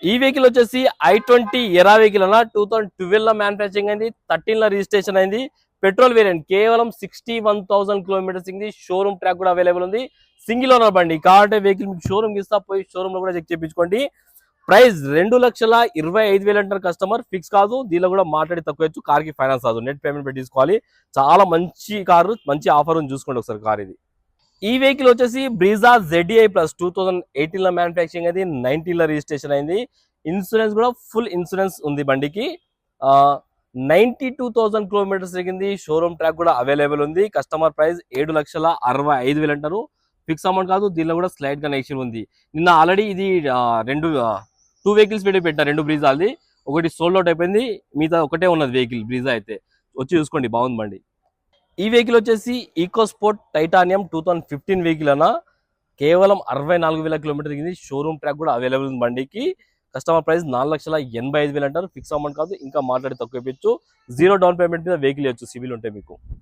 ఈ వెహికల్ వచ్చేసి i20 ఎరా వెహికల్ అన్న 2012 లో మ్యానుఫ్యాక్చరింగ్ అయింది, 13 లో రిజిస్ట్రేషన్ అయింది. పెట్రోల్ వేరియంట్, కేవలం 61,000 కిలోమీటర్స్ ఇంది. షోరూమ్ ట్రాక్ కూడా అవైలబుల్ ఉంది. సింగిల్ ఓనర్ బండి. కాబట్టి వెహికల్ మీకు షోరూమ్ ఇస్తా, పోయి షోరూమ్ లో కూడా చెక్ చేయించుకోండి. ప్రైస్ 2,25,000 అంటారు కస్టమర్, ఫిక్స్ కాదు. దీనిలో కూడా మాట్లాడి తక్కువ కార్ కి ఫైనాన్స్ కాదు, నెట్ పేమెంట్ పెట్టి తీసుకోవాలి. చాలా మంచి కారు, మంచి ఆఫర్ ఉంది, చూసుకోండి ఒకసారి కార్ ఇది. ఈ వెహికల్ వచ్చేసి బ్రీజా ZDI ప్లస్ 2018 లో మ్యానుఫ్యాక్చరింగ్ అయింది, 19 లో రిజిస్ట్రేషన్ అయింది. ఇన్సూరెన్స్ కూడా ఫుల్ ఇన్సూరెన్స్ ఉంది బండికి. 92,000 కిలోమీటర్స్ తిరిగింది. షోరూమ్ ట్రాక్ కూడా అవైలబుల్ ఉంది. కస్టమర్ ప్రైస్ 7,65,000 అంటారు, ఫిక్స్ అమౌంట్ కాదు. దీనిలో కూడా స్లైడ్ గా నెక్షన్ ఉంది. నిన్న ఆల్రెడీ ఇది టూ వెహికల్స్ పెట్టారు, రెండు బ్రీజాది. ఒకటి సోల్డ్ అవుట్ అయిపోయింది, మిగతా ఒకటే ఉన్నది వెహికల్ బ్రీజా అయితే. వచ్చి చూసుకోండి, బాగుంది బండి. ఈ వెహికల్ వచ్చేసి ఈకో స్పోర్ట్ టైటానియం 2015 వెహికల్ అన్న, కేవలం 64,000 కిలోమీటర్ తిరిగింది. షోరూమ్ ట్రాక్ కూడా అవైలబుల్ ఉంది బండికి. కస్టమర్ ప్రైస్ 4,85,000 అంటారు, ఫిక్స్ అమౌంట్ కాదు. ఇంకా మాట్లాడి తక్కువ ఇప్పించు. 0 డౌన్ పేమెంట్ మీద వెహికల్ ఇవ్వచ్చు సివిల్ ఉంటే మీకు.